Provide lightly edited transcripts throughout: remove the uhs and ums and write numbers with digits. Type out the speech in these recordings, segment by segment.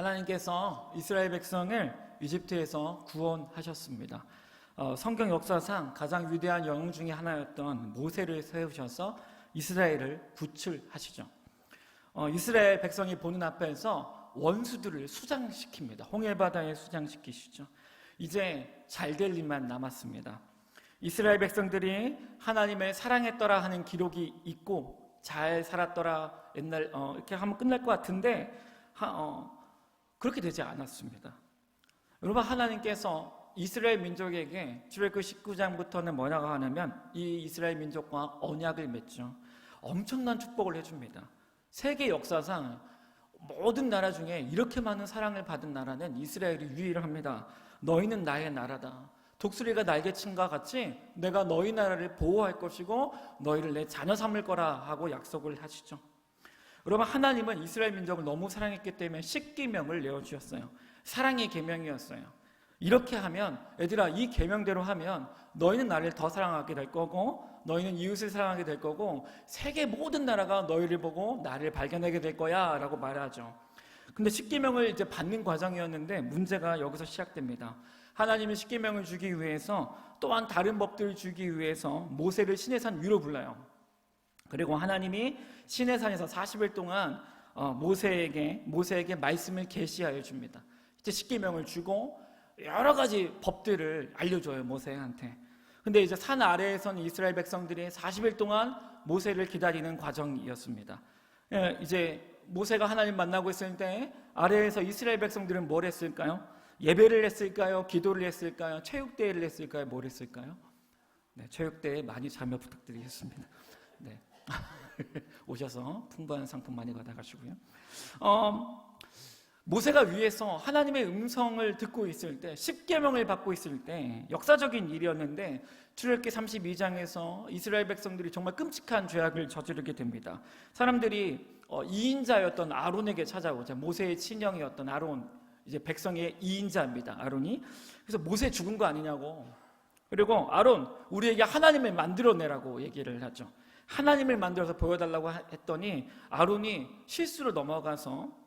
하나님께서 이스라엘 백성을 이집트에서 구원하셨습니다. 성경 역사상 가장 위대한 영웅 중에 하나였던 모세를 세우셔서 이스라엘을 구출하시죠. 이스라엘 백성이 보는 앞에서 원수들을 수장시킵니다. 홍해바다에 수장시키시죠. 이제 잘될 일만 남았습니다. 이스라엘 백성들이 하나님을 사랑했더라 하는 기록이 있고 잘 살았더라 옛날 이렇게 하면 끝날 것 같은데 그렇게 되지 않았습니다. 여러분, 하나님께서 이스라엘 민족에게 출애굽 19장부터는 뭐라고 하냐면 이 이스라엘 민족과 언약을 맺죠. 엄청난 축복을 해줍니다. 세계 역사상 모든 나라 중에 이렇게 많은 사랑을 받은 나라는 이스라엘이 유일합니다. 너희는 나의 나라다. 독수리가 날개친과 같이 내가 너희 나라를 보호할 것이고 너희를 내 자녀 삼을 거라 하고 약속을 하시죠. 여러분, 하나님은 이스라엘 민족을 너무 사랑했기 때문에 십계명을 내어주셨어요. 사랑의 계명이었어요. 이렇게 하면 얘들아, 이 계명대로 하면 너희는 나를 더 사랑하게 될 거고 너희는 이웃을 사랑하게 될 거고 세계 모든 나라가 너희를 보고 나를 발견하게 될 거야 라고 말하죠. 근데 십계명을 이제 받는 과정이었는데 문제가 여기서 시작됩니다. 하나님이 십계명을 주기 위해서 또한 다른 법들을 주기 위해서 모세를 시내산 위로 불러요. 그리고 하나님이 시내산에서 40일 동안 모세에게 말씀을 계시하여 줍니다. 이제 십계명을 주고 여러 가지 법들을 알려줘요, 모세한테. 근데 이제 산 아래에서는 이스라엘 백성들이 40일 동안 모세를 기다리는 과정이었습니다. 이제 모세가 하나님 만나고 있을 때 아래에서 이스라엘 백성들은 뭘 했을까요? 예배를 했을까요? 기도를 했을까요? 체육대회를 했을까요? 뭘 했을까요? 네, 체육대회 많이 참여 부탁드리겠습니다. 네. 오셔서 풍부한 상품 많이 받아가시고요. 모세가 위에서 하나님의 음성을 듣고 있을 때, 십계명을 받고 있을 때 역사적인 일이었는데 출애굽기 32장에서 이스라엘 백성들이 정말 끔찍한 죄악을 저지르게 됩니다. 사람들이 2인자였던 아론에게 찾아오자. 모세의 친형이었던 아론, 이제 백성의 2인자입니다. 아론이. 그래서 모세 죽은 거 아니냐고. 그리고 아론, 우리에게 하나님을 만들어내라고 얘기를 하죠. 하나님을 만들어서 보여달라고 했더니 아론이 실수로 넘어가서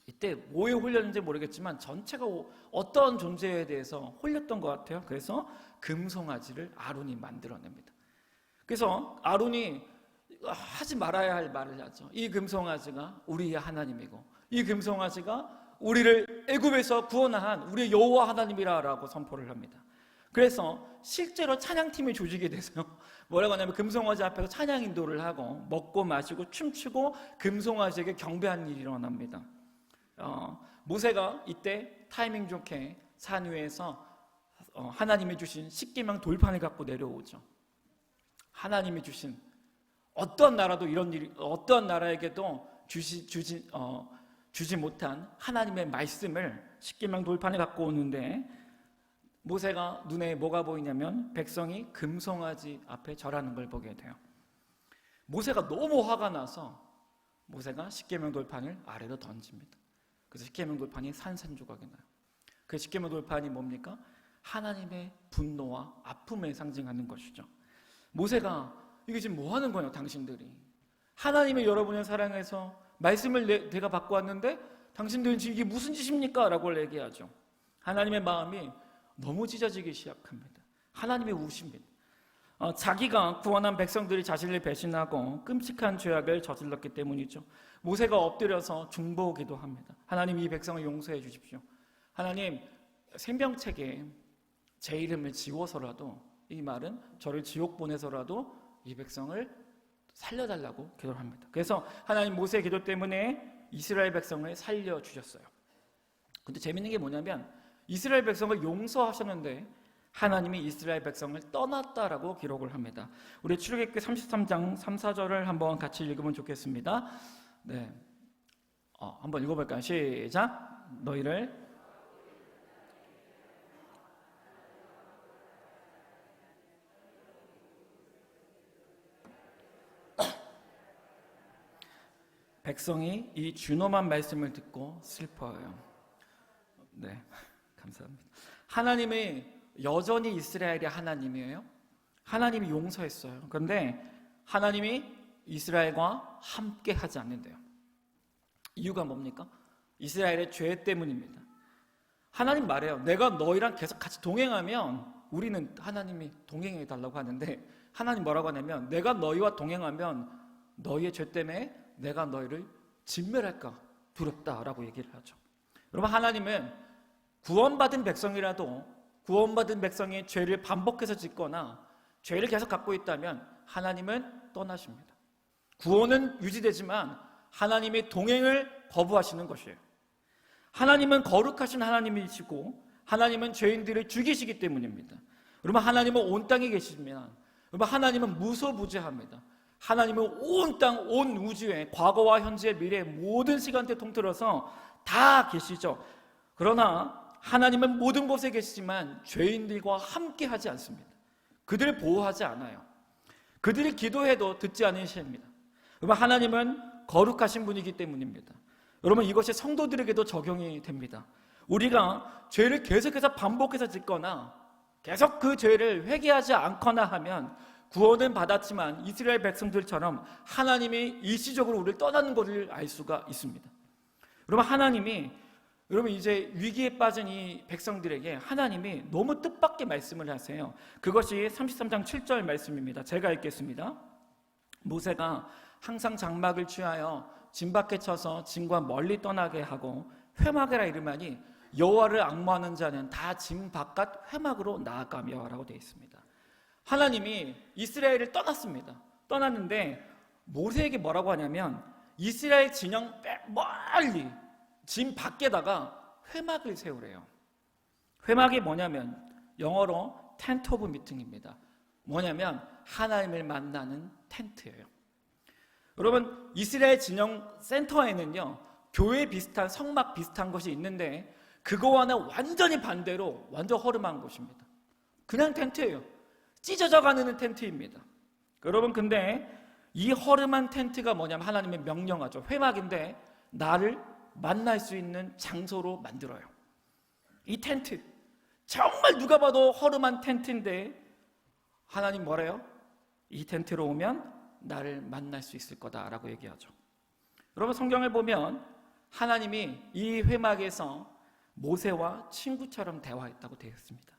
이때 뭐에 홀렸는지 모르겠지만 전체가 어떤 존재에 대해서 홀렸던 것 같아요. 그래서 금송아지를 아론이 만들어냅니다. 그래서 아론이 하지 말아야 할 말을 하죠. 이 금송아지가 우리의 하나님이고 이 금송아지가 우리를 애굽에서 구원한 우리의 여호와 하나님이라고 선포를 합니다. 그래서 실제로 찬양팀이 조직이 돼서 뭐라고 하냐면 금송아지 앞에서 찬양 인도를 하고 먹고 마시고 춤추고 금송아지에게 경배하는 일이 일어납니다. 모세가 이때 타이밍 좋게 산 위에서 하나님이 주신 십계명 돌판을 갖고 내려오죠. 하나님이 주신 어떤 나라도 이런 일이, 어떤 나라에게도 주지 못한 하나님의 말씀을 십계명 돌판에 갖고 오는데 모세가 눈에 뭐가 보이냐면 백성이 금송아지 앞에 절하는 걸 보게 돼요. 모세가 너무 화가 나서 모세가 십계명 돌판을 아래로 던집니다. 그래서 십계명 돌판이 산산조각이 나요. 그 십계명 돌판이 뭡니까? 하나님의 분노와 아픔을 상징하는 것이죠. 모세가 이게 지금 뭐 하는 거예요, 당신들이? 하나님이 여러분을 사랑해서 말씀을 내가 받고 왔는데 당신들은 지금 이게 무슨 짓입니까? 라고 얘기하죠. 하나님의 마음이 너무 찢어지기 시작합니다. 하나님이 우십니다. 자기가 구원한 백성들이 자신을 배신하고 끔찍한 죄악을 저질렀기 때문이죠. 모세가 엎드려서 중보기도 합니다. 하나님, 이 백성을 용서해 주십시오. 하나님, 생명책에 제 이름을 지워서라도, 이 말은 저를 지옥 보내서라도 이 백성을 살려달라고 기도를 합니다. 그래서 하나님, 모세의 기도 때문에 이스라엘 백성을 살려주셨어요. 근데 재밌는 게 뭐냐면 이스라엘 백성을 용서하셨는데 하나님이 이스라엘 백성을 떠났다라고 기록을 합니다. 우리 출애굽기 33장 3, 4절을 한번 같이 읽으면 좋겠습니다. 네, 한번 읽어볼까요? 시작. 너희를 백성이 이 준엄한 말씀을 듣고 슬퍼해요. 네, 감사합니다. 하나님이 여전히 이스라엘의 하나님이에요. 하나님이 용서했어요. 그런데 하나님이 이스라엘과 함께 하지 않는데요. 이유가 뭡니까? 이스라엘의 죄 때문입니다. 하나님 말해요. 내가 너희랑 계속 같이 동행하면, 우리는 하나님이 동행해 달라고 하는데 하나님 뭐라고 하냐면, 내가 너희와 동행하면 너희의 죄 때문에 내가 너희를 진멸할까 두렵다라고 얘기를 하죠. 여러분, 하나님은 구원받은 백성이라도 구원받은 백성이 죄를 반복해서 짓거나 죄를 계속 갖고 있다면 하나님은 떠나십니다. 구원은 유지되지만 하나님의 동행을 거부하시는 것이에요. 하나님은 거룩하신 하나님이시고 하나님은 죄인들을 죽이시기 때문입니다. 여러분, 하나님은 온 땅에 계시지만 여러분, 하나님은 무소부재합니다. 하나님은 온 땅, 온 우주에 과거와 현재, 미래 모든 시간대 통틀어서 다 계시죠. 그러나 하나님은 모든 곳에 계시지만 죄인들과 함께 하지 않습니다. 그들을 보호하지 않아요. 그들이 기도해도 듣지 않으십니다. 여러분, 하나님은 거룩하신 분이기 때문입니다. 여러분, 이것이 성도들에게도 적용이 됩니다. 우리가 죄를 계속해서 반복해서 짓거나 계속 그 죄를 회개하지 않거나 하면 구원은 받았지만 이스라엘 백성들처럼 하나님이 일시적으로 우리를 떠나는 것을 알 수가 있습니다. 여러분, 이제 위기에 빠진 이 백성들에게 하나님이 너무 뜻밖의 말씀을 하세요. 그것이 33장 7절 말씀입니다. 제가 읽겠습니다. 모세가 항상 장막을 취하여 진 밖에 쳐서 진과 멀리 떠나게 하고 회막이라 이름하니 여호와를 앙모하는 자는 다 진 바깥 회막으로 나아가며 라고 되어 있습니다. 하나님이 이스라엘을 떠났습니다. 떠났는데 모세에게 뭐라고 하냐면 이스라엘 진영 멀리 진 밖에다가 회막을 세우래요. 회막이 뭐냐면 영어로 텐트 오브 미팅입니다. 뭐냐면 하나님을 만나는 텐트예요. 여러분, 이스라엘 진영 센터에는요 교회 비슷한 성막 비슷한 것이 있는데 그거와는 완전히 반대로 완전 허름한 곳입니다. 그냥 텐트예요. 찢어져 가는 텐트입니다. 여러분, 근데 이 허름한 텐트가 뭐냐면 하나님의 명령하죠. 회막인데 나를 만날 수 있는 장소로 만들어요. 이 텐트 정말 누가 봐도 허름한 텐트인데 하나님 뭐래요? 이 텐트로 오면 나를 만날 수 있을 거다라고 얘기하죠. 여러분, 성경을 보면 하나님이 이 회막에서 모세와 친구처럼 대화했다고 되어 있습니다.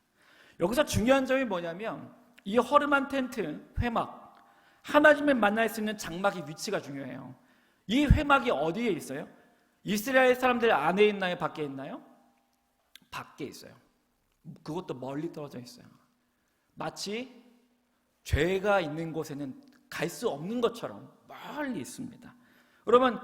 여기서 중요한 점이 뭐냐면 이 허름한 텐트, 회막, 하나님을 만날 수 있는 장막의 위치가 중요해요. 이 회막이 어디에 있어요? 이스라엘 사람들 안에 있나요? 밖에 있나요? 밖에 있어요. 그것도 멀리 떨어져 있어요. 마치 죄가 있는 곳에는 갈 수 없는 것처럼 멀리 있습니다. 여러분,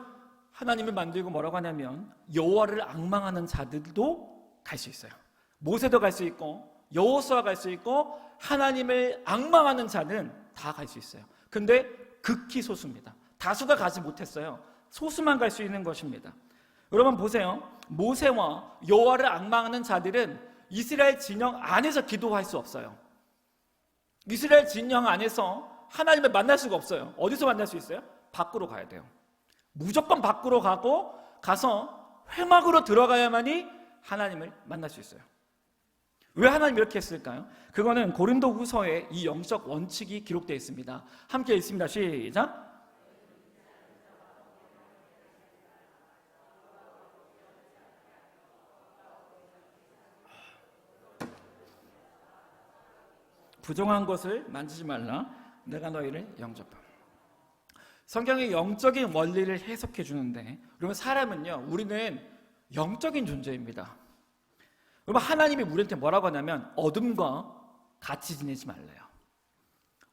하나님을 만들고 뭐라고 하냐면 여호와를 앙망하는 자들도 갈 수 있어요. 모세도 갈 수 있고 여호수아가 갈 수 있고 하나님을 앙망하는 자는 다 갈 수 있어요. 근데 극히 소수입니다. 다수가 가지 못했어요. 소수만 갈 수 있는 것입니다. 여러분 보세요. 모세와 여호와를 앙망하는 자들은 이스라엘 진영 안에서 기도할 수 없어요. 이스라엘 진영 안에서 하나님을 만날 수가 없어요. 어디서 만날 수 있어요? 밖으로 가야 돼요. 무조건 밖으로 가서 회막으로 들어가야만이 하나님을 만날 수 있어요. 왜 하나님이 이렇게 했을까요? 그거는 고린도후서에 이 영적 원칙이 기록되어 있습니다. 함께 읽습니다. 시작. 부정한 것을 만지지 말라. 내가 너희를 영접함. 성경의 영적인 원리를 해석해 주는데, 여러분, 사람은요, 우리는 영적인 존재입니다. 여러분, 하나님이 우리한테 뭐라고 하냐면 어둠과 같이 지내지 말래요.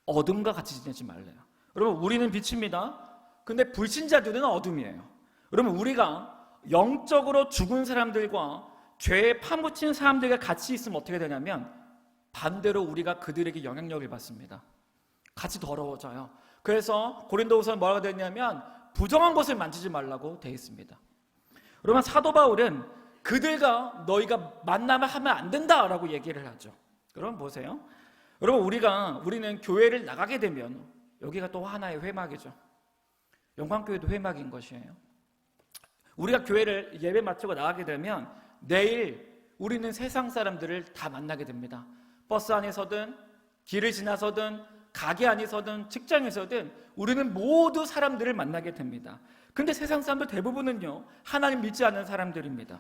어둠과 같이 지내지 말래요. 여러분, 우리는 빛입니다. 근데 불신자들은 어둠이에요. 여러분, 우리가 영적으로 죽은 사람들과 죄에 파묻힌 사람들과 같이 있으면 어떻게 되냐면 반대로 우리가 그들에게 영향력을 받습니다. 같이 더러워져요. 그래서 고린도후서는 뭐라고 되어 있냐면 부정한 것을 만지지 말라고 되어 있습니다. 여러분, 사도 바울은 그들과 너희가 만나면 하면 안 된다라고 얘기를 하죠. 여러분 보세요. 여러분, 우리는 교회를 나가게 되면 여기가 또 하나의 회막이죠. 영광교회도 회막인 것이에요. 우리가 교회를 예배 마치고 나가게 되면 내일 우리는 세상 사람들을 다 만나게 됩니다. 버스 안에서든 길을 지나서든 가게 안에서든 직장에서든 우리는 모두 사람들을 만나게 됩니다. 근데 세상 사람들 대부분은요, 하나님 믿지 않는 사람들입니다.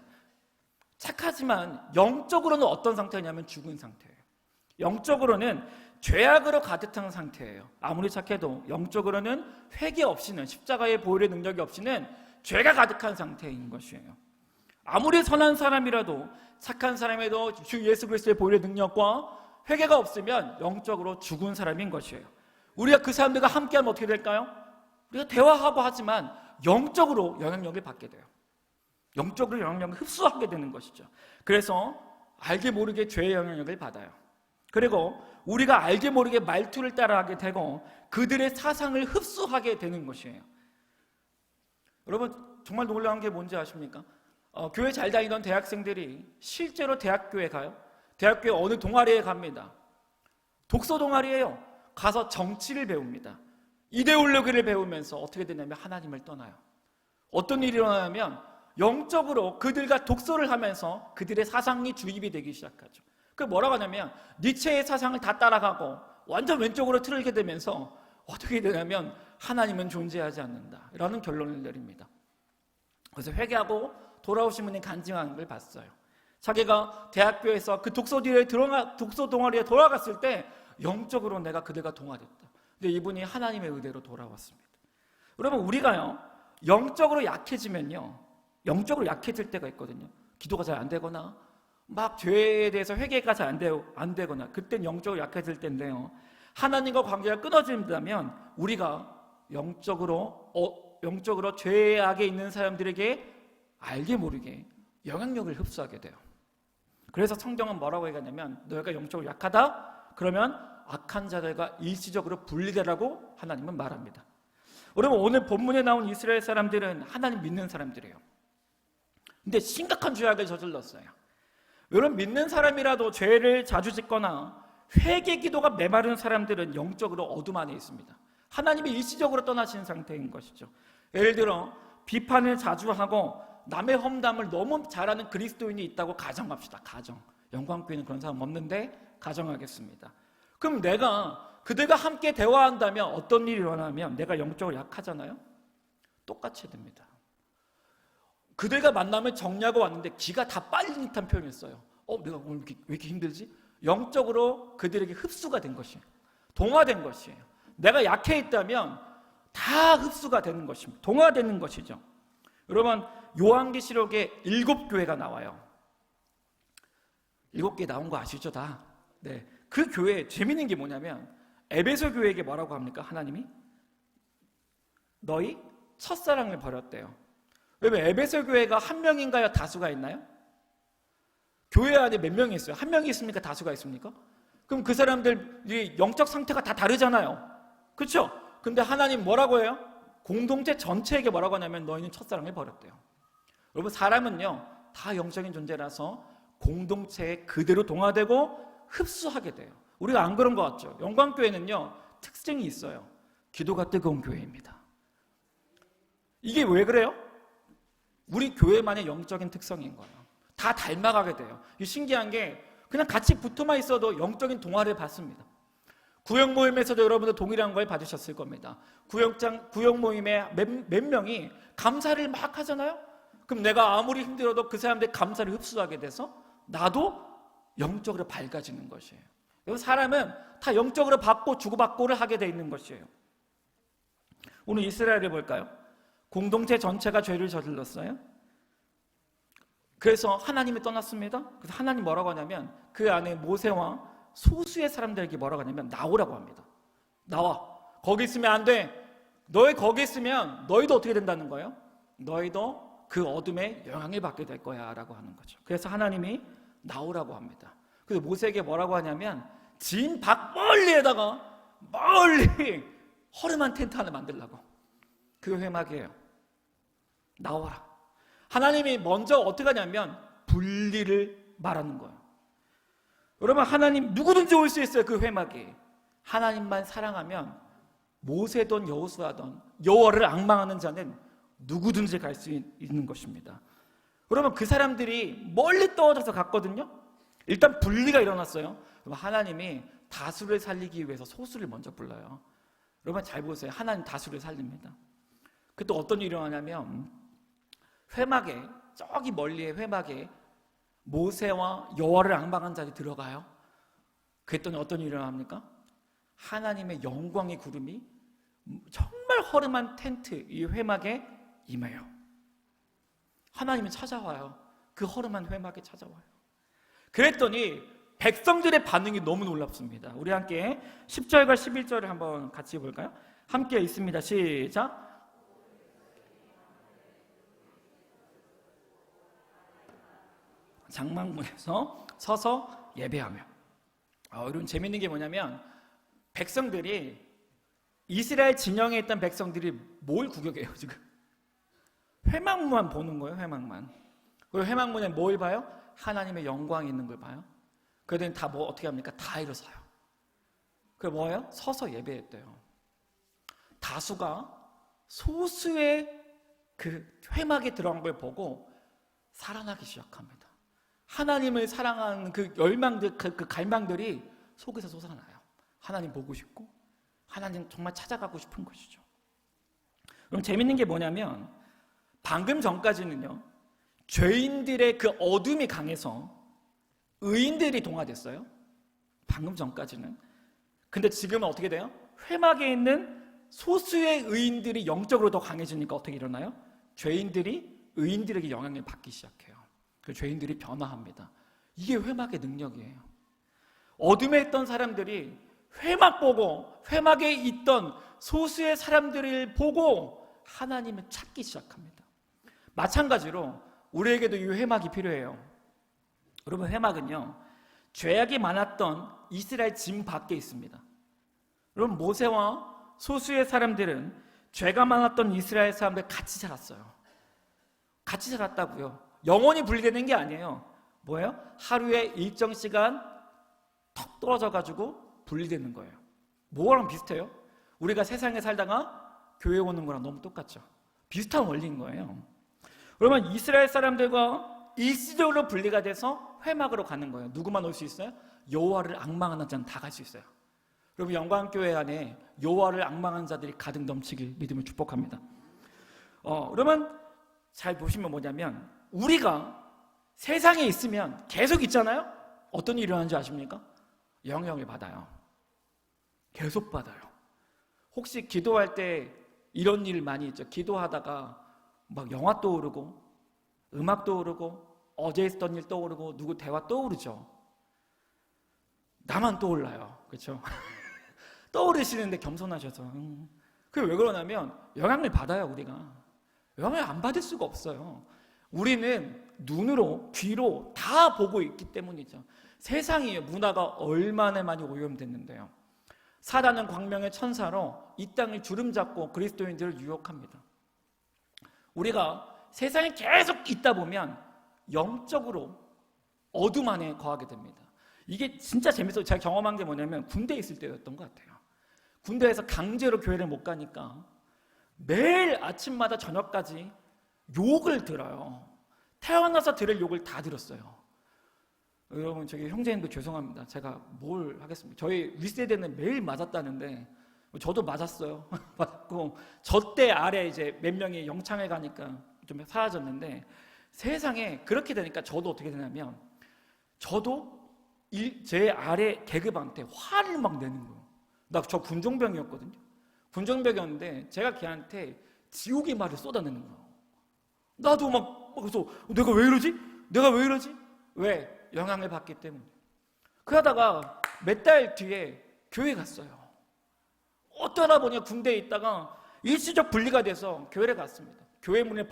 착하지만 영적으로는 어떤 상태냐면 죽은 상태예요. 영적으로는 죄악으로 가득 찬 상태예요. 아무리 착해도 영적으로는 회개 없이는, 십자가의 보혈의 능력이 없이는 죄가 가득한 상태인 것이에요. 아무리 선한 사람이라도, 착한 사람에도 주 예수 그리스도의 보혈의 능력과 회개가 없으면 영적으로 죽은 사람인 것이에요. 우리가 그 사람들과 함께하면 어떻게 될까요? 우리가 대화하고 하지만 영적으로 영향력을 받게 돼요. 영적으로 영향력을 흡수하게 되는 것이죠. 그래서 알게 모르게 죄의 영향력을 받아요. 그리고 우리가 알게 모르게 말투를 따라하게 되고 그들의 사상을 흡수하게 되는 것이에요. 여러분, 정말 놀라운 게 뭔지 아십니까? 교회 잘 다니던 대학생들이 실제로 대학교에 가요. 대학교에 어느 동아리에 갑니다. 독서 동아리예요. 가서 정치를 배웁니다. 이데올로기를 배우면서 어떻게 되냐면 하나님을 떠나요. 어떤 일이 일어나냐면 영적으로 그들과 독서를 하면서 그들의 사상이 주입이 되기 시작하죠. 그 뭐라고 하냐면 니체의 사상을 다 따라가고 완전 왼쪽으로 틀게 되면서 어떻게 되냐면 하나님은 존재하지 않는다 라는 결론을 내립니다. 그래서 회개하고 돌아오신 분이 간증하는 걸 봤어요. 자기가 대학교에서 그 독서 동아리에 돌아갔을 때 영적으로 내가 그들과 동화됐다. 근데 이분이 하나님의 의대로 돌아왔습니다. 여러분, 우리가요 영적으로 약해지면요, 영적으로 약해질 때가 있거든요. 기도가 잘 안 되거나 막 죄에 대해서 회개가 잘 안 되거나 그땐 영적으로 약해질 때인데요, 하나님과 관계가 끊어진다면 우리가 영적으로 죄악에 있는 사람들에게 알게 모르게 영향력을 흡수하게 돼요. 그래서 성경은 뭐라고 얘기하냐면 너희가 영적으로 약하다? 그러면 악한 자들과 일시적으로 분리되라고 하나님은 말합니다. 여러분, 오늘 본문에 나온 이스라엘 사람들은 하나님 믿는 사람들이에요. 근데 심각한 죄악을 저질렀어요. 여러분, 믿는 사람이라도 죄를 자주 짓거나 회개 기도가 메마른 사람들은 영적으로 어둠 안에 있습니다. 하나님이 일시적으로 떠나신 상태인 것이죠. 예를 들어 비판을 자주 하고 남의 험담을 너무 잘하는 그리스도인이 있다고 가정합시다. 가정. 영광교회는 그런 사람 없는데 가정하겠습니다. 그럼 내가 그들과 함께 대화한다면 어떤 일이 일어나면 내가 영적으로 약하잖아요? 똑같이 됩니다. 그들과 만나면 정리하고 왔는데 기가 다 빨린 듯한 표현을 써요. 내가 오늘 왜 이렇게 힘들지? 영적으로 그들에게 흡수가 된 것이에요. 동화된 것이에요. 내가 약해 있다면 다 흡수가 되는 것입니다. 동화되는 것이죠. 여러분, 요한계시록에 7교회가 나와요. 7개 나온 거 아시죠? 다. 네. 그 교회 재밌는 게 뭐냐면 에베소 교회에게 뭐라고 합니까? 하나님이 너희 첫사랑을 버렸대요. 왜냐면 에베소 교회가 한 명인가요? 다수가 있나요? 교회 안에 몇 명이 있어요? 한 명이 있습니까? 다수가 있습니까? 그럼 그 사람들이 영적 상태가 다 다르잖아요. 그렇죠? 근데 하나님 뭐라고 해요? 공동체 전체에게 뭐라고 하냐면 너희는 첫사랑을 버렸대요. 여러분, 사람은요 다 영적인 존재라서 공동체에 그대로 동화되고 흡수하게 돼요. 우리가 안 그런 것 같죠? 영광교회는요 특징이 있어요. 기도가 뜨거운 교회입니다. 이게 왜 그래요? 우리 교회만의 영적인 특성인 거예요. 다 닮아가게 돼요. 이 신기한 게 그냥 같이 붙어만 있어도 영적인 동화를 받습니다. 구역 모임에서도 여러분들 동일한 걸 받으셨을 겁니다. 구역 모임에 몇 명이 감사를 막 하잖아요. 그럼 내가 아무리 힘들어도 그 사람들의 감사를 흡수하게 돼서 나도 영적으로 밝아지는 것이에요. 사람은 다 영적으로 받고 주고받고를 하게 돼 있는 것이에요. 오늘 이스라엘을 볼까요? 공동체 전체가 죄를 저질렀어요. 그래서 하나님이 떠났습니다. 그래서 하나님 뭐라고 하냐면 그 안에 모세와 소수의 사람들에게 뭐라고 하냐면 나오라고 합니다. 나와. 거기 있으면 안 돼. 너희 거기 있으면 너희도 어떻게 된다는 거예요? 너희도 그 어둠에 영향을 받게 될 거야 라고 하는 거죠. 그래서 하나님이 나오라고 합니다. 그래서 모세에게 뭐라고 하냐면 진 밖 멀리에다가 멀리 허름한 텐트 하나 만들라고. 그게 회막이에요. 나와라. 하나님이 먼저 어떻게 하냐면 분리를 말하는 거예요. 여러분, 하나님 누구든지 올 수 있어요. 그 회막에 하나님만 사랑하면 모세든 여호수아든 여호와를 앙망하는 자는 누구든지 갈 수 있는 것입니다. 여러분, 그 사람들이 멀리 떨어져서 갔거든요. 일단 분리가 일어났어요. 하나님이 다수를 살리기 위해서 소수를 먼저 불러요. 여러분 잘 보세요. 하나님 다수를 살립니다. 그때 어떤 일이 일어나냐면 회막에, 저기 멀리에 회막에 모세와 여호와를 앙망한 자들이 들어가요. 그랬더니 어떤 일이 일어납니까? 하나님의 영광의 구름이 정말 허름한 텐트, 이 회막에 임해요. 하나님이 찾아와요. 그 허름한 회막에 찾아와요. 그랬더니 백성들의 반응이 너무 놀랍습니다. 우리 함께 10절과 11절을 한번 같이 볼까요? 함께 있습니다. 시작. 장막문에서 서서 예배하며. 여러분 재밌는 게 뭐냐면 백성들이, 이스라엘 진영에 있던 백성들이 뭘 구경해요 지금? 회막만 보는 거예요. 회막만. 그리고 회막문에 뭘 봐요? 하나님의 영광이 있는 걸 봐요. 그러더니 다 뭐 어떻게 합니까? 다 일어서요. 그게 뭐예요? 서서 예배했대요. 다수가 소수의 그 회막에 들어간 걸 보고 살아나기 시작합니다. 하나님을 사랑하는 그 열망들, 그 갈망들이 속에서 솟아나요. 하나님 보고 싶고 하나님 정말 찾아가고 싶은 것이죠. 그럼 재밌는 게 뭐냐면 방금 전까지는요, 죄인들의 그 어둠이 강해서 의인들이 동화됐어요. 방금 전까지는. 근데 지금은 어떻게 돼요? 회막에 있는 소수의 의인들이 영적으로 더 강해지니까 어떻게 일어나요? 죄인들이 의인들에게 영향을 받기 시작해요. 그 죄인들이 변화합니다. 이게 회막의 능력이에요. 어둠에 있던 사람들이 회막 보고, 회막에 있던 소수의 사람들을 보고 하나님을 찾기 시작합니다. 마찬가지로 우리에게도 이 회막이 필요해요. 여러분, 회막은요, 죄악이 많았던 이스라엘 짐 밖에 있습니다. 여러분, 모세와 소수의 사람들은 죄가 많았던 이스라엘 사람들 같이 살았어요. 같이 살았다고요. 영원히 분리되는 게 아니에요. 뭐예요? 하루에 일정 시간 턱 떨어져가지고 분리되는 거예요. 뭐랑 비슷해요? 우리가 세상에 살다가 교회 오는 거랑 너무 똑같죠. 비슷한 원리인 거예요. 그러면 이스라엘 사람들과 일시적으로 분리가 돼서 회막으로 가는 거예요. 누구만 올 수 있어요? 여호와를 앙망하는 자는 다 갈 수 있어요. 여러분, 영광교회 안에 여호와를 앙망하는 자들이 가득 넘치길 믿음을 축복합니다. 그러면 잘 보시면 뭐냐면 우리가 세상에 있으면 계속 있잖아요. 어떤 일이 일어나는지 아십니까? 영향을 받아요. 계속 받아요. 혹시 기도할 때 이런 일 많이 있죠. 기도하다가 막 영화 떠오르고 음악 떠오르고 어제 있었던 일 떠오르고 누구 대화 떠오르죠. 나만 떠올라요. 그렇죠? 떠오르시는데 겸손하셔서. 그게 왜 그러냐면 영향을 받아요. 우리가 영향을 안 받을 수가 없어요. 우리는 눈으로 귀로 다 보고 있기 때문이죠. 세상이, 문화가 얼마나 많이 오염됐는데요. 사단은 광명의 천사로 이 땅을 주름잡고 그리스도인들을 유혹합니다. 우리가 세상에 계속 있다 보면 영적으로 어둠 안에 거하게 됩니다. 이게 진짜 재밌어요. 제가 경험한 게 뭐냐면 군대에 있을 때였던 것 같아요. 군대에서 강제로 교회를 못 가니까 매일 아침마다 저녁까지 욕을 들어요. 태어나서 들을 욕을 다 들었어요. 여러분, 저기 형제님도 죄송합니다. 제가 뭘 하겠습니까? 저희 윗세대는 매일 맞았다는데 저도 맞았어요. 맞고 저 때 아래 이제 몇 명이 영창에 가니까 좀 사라졌는데, 세상에 그렇게 되니까 저도 어떻게 되냐면 저도 제 아래 계급한테 화를 막 내는 거예요. 저 군종병이었거든요. 군종병이었는데 제가 걔한테 지옥의 말을 쏟아내는 거예요. 나도 막 그래서 내가 왜 이러지? 내가 왜 이러지? 왜? 영향을 받기 때문에. 그러다가 몇 달 뒤에 교회 갔어요. 어떠나 보니 군대에 있다가 일시적 분리가 돼서 교회를 갔습니다. 교회 문에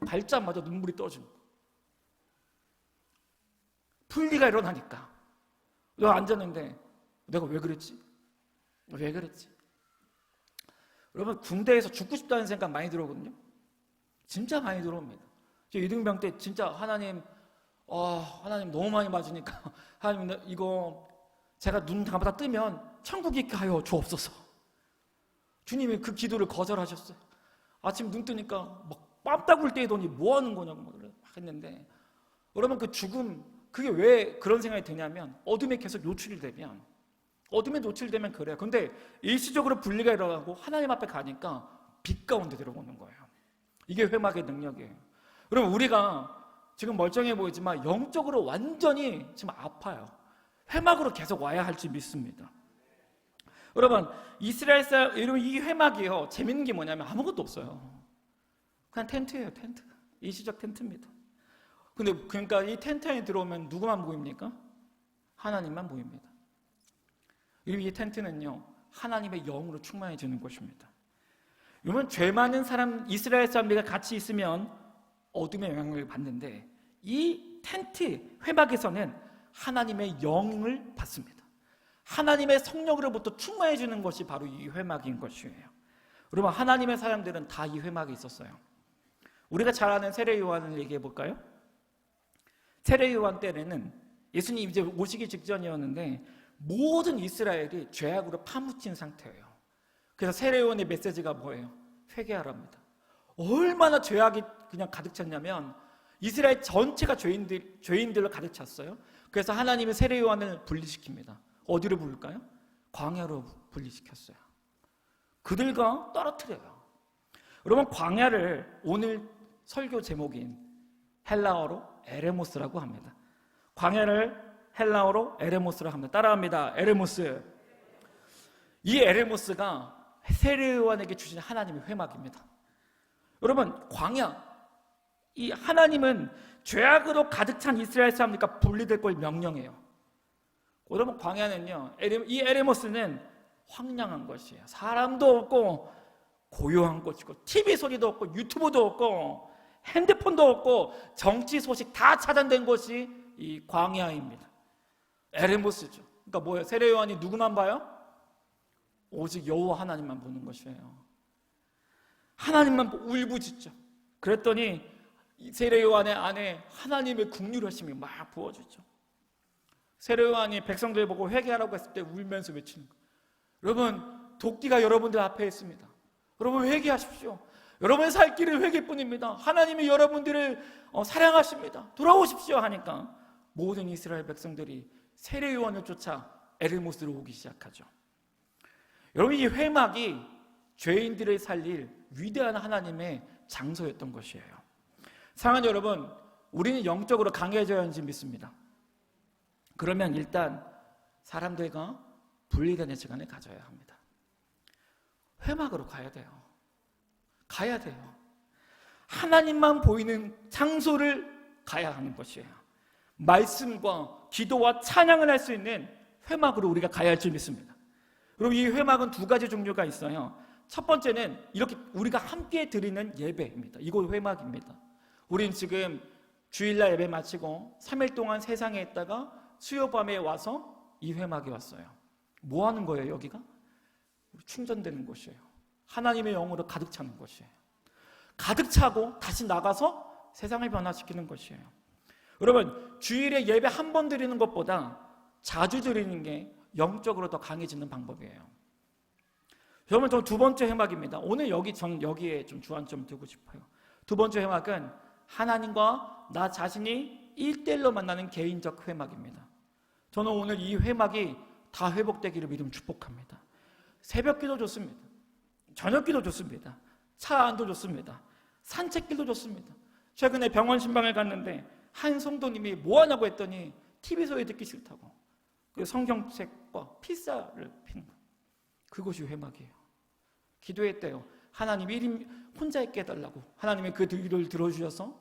밟자마자 눈물이 떨어지는 거예요. 분리가 일어나니까. 내가 앉았는데 내가 왜 그랬지? 왜 그랬지? 여러분, 군대에서 죽고 싶다는 생각 많이 들어오거든요. 진짜 많이 들어옵니다. 저 이등병 때 진짜 하나님 너무 많이 맞으니까 하나님, 이거 제가 눈 감았다 뜨면 천국에 있게 하여 주옵소서. 주님이 그 기도를 거절하셨어요. 아침 눈 뜨니까 막 뺨따구를 떼더니 뭐 하는 거냐고 막 했는데, 여러분, 그 죽음, 그게 왜 그런 생각이 드냐면 어둠에 계속 노출되면 그래요. 근데 일시적으로 분리가 일어나고 하나님 앞에 가니까 빛 가운데 들어오는 거예요. 이게 회막의 능력이에요. 여러분, 우리가 지금 멀쩡해 보이지만 영적으로 완전히 지금 아파요. 회막으로 계속 와야 할 줄 믿습니다. 여러분, 이스라엘 사람, 여러분, 이 회막이요, 재밌는 게 뭐냐면 아무것도 없어요. 그냥 텐트예요, 텐트. 일시적 텐트입니다. 근데 그러니까 이 텐트 안에 들어오면 누구만 보입니까? 하나님만 보입니다. 이 텐트는요, 하나님의 영으로 충만해지는 것입니다. 여러분, 죄 많은 사람, 이스라엘 사람들과 같이 있으면 어둠의 영향을 받는데, 이 텐트 회막에서는 하나님의 영을 받습니다. 하나님의 성령으로부터 충만해지는 것이 바로 이 회막인 것이에요. 여러분, 하나님의 사람들은 다 이 회막에 있었어요. 우리가 잘 아는 세례 요한을 얘기해 볼까요? 세례 요한 때는 예수님 이제 오시기 직전이었는데 모든 이스라엘이 죄악으로 파묻힌 상태예요. 그래서 세례 요한의 메시지가 뭐예요? 회개하랍니다. 얼마나 죄악이 그냥 가득 찼냐면 이스라엘 전체가 죄인들로 가득 찼어요. 그래서 하나님이 세례 요한을 분리시킵니다. 어디로 부를까요? 광야로 분리시켰어요. 그들과 떨어뜨려요. 여러분, 광야를 오늘 설교 제목인 헬라어로 에레모스라고 합니다. 광야를 헬라어로 에레모스라고 합니다. 따라합니다. 에레모스. 이 에레모스가 세례 요한에게 주신 하나님의 회막입니다. 여러분, 광야, 이 하나님은 죄악으로 가득 찬 이스라엘 사람들과 분리될 걸 명령해요. 여러분, 광야는요, 이 에레모스는 황량한 것이에요. 사람도 없고 고요한 곳이고 TV 소리도 없고 유튜브도 없고 핸드폰도 없고 정치 소식 다 차단된 곳이 이 광야입니다. 에레모스죠. 그러니까 뭐예요? 세례 요한이 누구만 봐요? 오직 여호와 하나님만 보는 것이에요. 하나님만 울부짖죠. 그랬더니 세례 요한의 안에 하나님의 긍휼하심이 막 부어지죠. 세례 요한이 백성들 보고 회개하라고 했을 때 울면서 외치는 거예요. 여러분, 도끼가 여러분들 앞에 있습니다. 여러분, 회개하십시오. 여러분의 살 길은 회개뿐입니다. 하나님이 여러분들을 사랑하십니다. 돌아오십시오 하니까 모든 이스라엘 백성들이 세례 요한을 쫓아 에르모스로 오기 시작하죠. 여러분, 이 회막이 죄인들을 살릴 위대한 하나님의 장소였던 것이에요. 사랑하는 여러분, 우리는 영적으로 강해져야 하는지 믿습니다. 그러면 일단 사람들과 분리되는 시간을 가져야 합니다. 회막으로 가야 돼요. 가야 돼요. 하나님만 보이는 장소를 가야 하는 것이에요. 말씀과 기도와 찬양을 할 수 있는 회막으로 우리가 가야 할 줄 믿습니다. 그리고 이 회막은 두 가지 종류가 있어요. 첫 번째는 이렇게 우리가 함께 드리는 예배입니다. 이곳 회막입니다. 우린 지금 주일날 예배 마치고 3일 동안 세상에 있다가 수요밤에 와서 이 회막에 왔어요. 뭐 하는 거예요, 여기가? 충전되는 곳이에요. 하나님의 영으로 가득 차는 곳이에요. 가득 차고 다시 나가서 세상을 변화시키는 것이에요. 여러분, 주일에 예배 한 번 드리는 것보다 자주 드리는 게 영적으로 더 강해지는 방법이에요. 여러분, 저 두 번째 회막입니다. 오늘 저는 여기에 좀 주안점 두고 싶어요. 두 번째 회막은 하나님과 나 자신이 1대1로 만나는 개인적 회막입니다. 저는 오늘 이 회막이 다 회복되기를 믿음 축복합니다. 새벽기도 좋습니다. 저녁기도 좋습니다. 차 안도 좋습니다. 산책길도 좋습니다. 최근에 병원 신방을 갔는데 한 성도님이 뭐 하냐고 했더니 TV 소리 듣기 싫다고 그 성경책과 피자를 피는 거. 그것이 회막이에요. 기도했대요. 하나님 1인 혼자 있게 해달라고. 하나님이 그 기도를 들어주셔서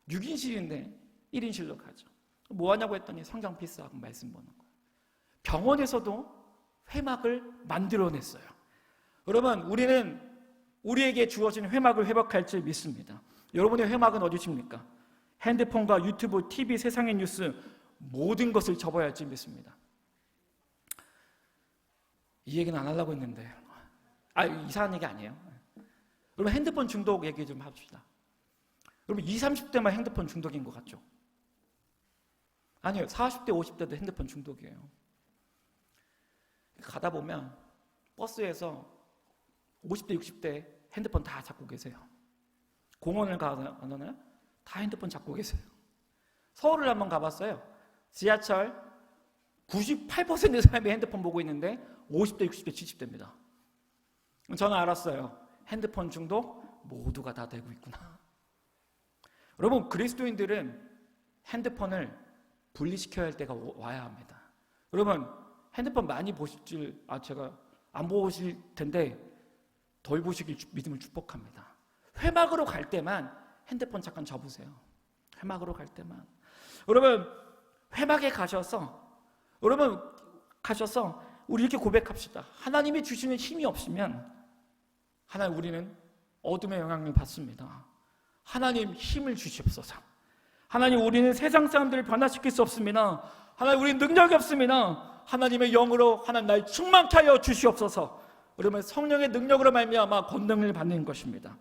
6인실인데 1인실로 가죠. 뭐 하냐고 했더니 성경 피스하고 말씀 보는 거예요. 병원에서도 회막을 만들어냈어요. 여러분, 우리는 우리에게 주어진 회막을 회복할 줄 믿습니다. 여러분의 회막은 어디십니까? 핸드폰과 유튜브, TV, 세상의 뉴스 모든 것을 접어야 할 줄 믿습니다. 이 얘기는 안 하려고 했는데 이상한 얘기 아니에요. 여러분, 핸드폰 중독 얘기 좀 합시다. 여러분, 20, 30대만 핸드폰 중독인 것 같죠? 아니요, 40대, 50대도 핸드폰 중독이에요. 가다 보면 버스에서 50대, 60대 핸드폰 다 잡고 계세요. 공원을 가잖아요. 다 핸드폰 잡고 계세요. 서울을 한번 가봤어요. 지하철 98%의 사람이 핸드폰 보고 있는데 50대, 60대, 70대입니다. 저는 알았어요. 핸드폰 중독 모두가 다 되고 있구나. 여러분, 그리스도인들은 핸드폰을 분리시켜야 할 때가 와야 합니다. 여러분, 핸드폰 많이 보실 제가 안 보실 텐데 덜 보시길 믿음을 축복합니다. 회막으로 갈 때만 핸드폰 잠깐 접으세요. 회막으로 갈 때만. 여러분, 회막에 가셔서 우리 이렇게 고백합시다. 하나님이 주시는 힘이 없으면 하나님, 우리는 어둠의 영향을 받습니다. 하나님, 힘을 주시옵소서. 하나님, 우리는 세상 사람들을 변화시킬 수 없습니다. 하나님, 우리는 능력이 없습니다. 하나님의 영으로 하나님 날 충만케 하여 주시옵소서. 그러면 성령의 능력으로 말미암아 권능을 받는 것입니다.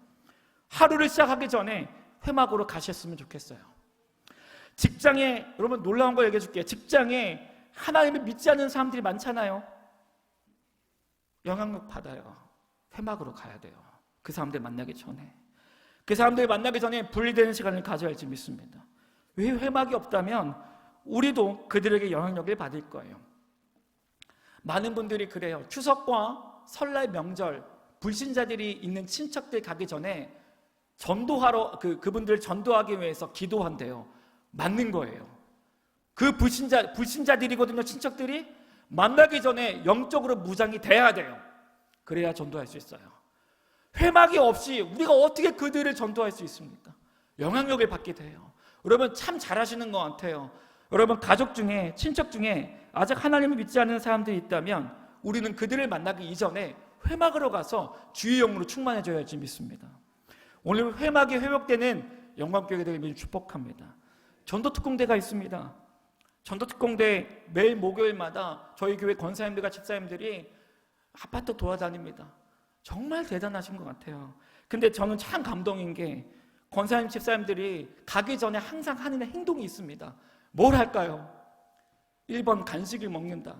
하루를 시작하기 전에 회막으로 가셨으면 좋겠어요. 직장에, 여러분 놀라운 거 얘기해 줄게요. 직장에 하나님을 믿지 않는 사람들이 많잖아요. 영향력 받아요. 회막으로 가야 돼요. 그 사람들 만나기 전에. 그 사람들 만나기 전에 분리되는 시간을 가져야 할지 믿습니다. 왜 회막이 없다면 우리도 그들에게 영향력을 받을 거예요. 많은 분들이 그래요. 추석과 설날 명절, 불신자들이 있는 친척들 가기 전에 전도하러, 그분들 전도하기 위해서 기도한대요. 맞는 거예요. 그 불신자들이거든요. 친척들이 만나기 전에 영적으로 무장이 돼야 돼요. 그래야 전도할 수 있어요. 회막이 없이 우리가 어떻게 그들을 전도할 수 있습니까? 영향력을 받게 돼요. 여러분, 참 잘하시는 것 같아요. 여러분, 가족 중에, 친척 중에 아직 하나님을 믿지 않는 사람들이 있다면 우리는 그들을 만나기 이전에 회막으로 가서 주의 영으로 충만해져야 할지 믿습니다. 오늘 회막이 회복되는 영광교회가 되길 축복합니다. 전도특공대가 있습니다. 전도특공대 매일 목요일마다 저희 교회 권사님들과 집사님들이 아파트 돌아다닙니다. 정말 대단하신 것 같아요. 근데 저는 참 감동인 게 권사님 집사님들이 가기 전에 항상 하는 행동이 있습니다. 뭘 할까요? 1번 간식을 먹는다.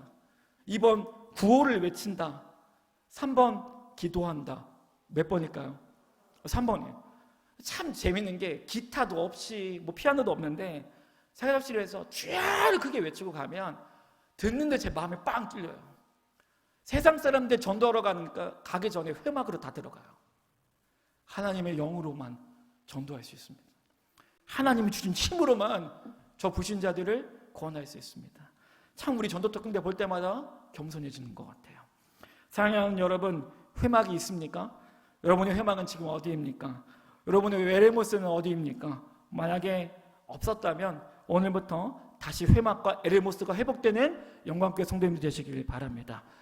2번 구호를 외친다. 3번 기도한다. 몇 번일까요? 3번이에요. 참 재밌는 게 기타도 없이 뭐 피아노도 없는데 사역실에서 쥐야를 크게 외치고 가면 듣는데 제 마음이 빵 뚫려요. 세상 사람들 전도하러 가기 전에 회막으로 다 들어가요. 하나님의 영으로만 전도할 수 있습니다. 하나님이 주신 힘으로만 저 불신자들을 구원할 수 있습니다. 참 우리 전도특공대 볼 때마다 겸손해지는 것 같아요. 사랑하는 여러분, 회막이 있습니까? 여러분의 회막은 지금 어디입니까? 여러분의 에레모스는 어디입니까? 만약에 없었다면 오늘부터 다시 회막과 에레모스가 회복되는 영광교회 성도님들 되시길 바랍니다.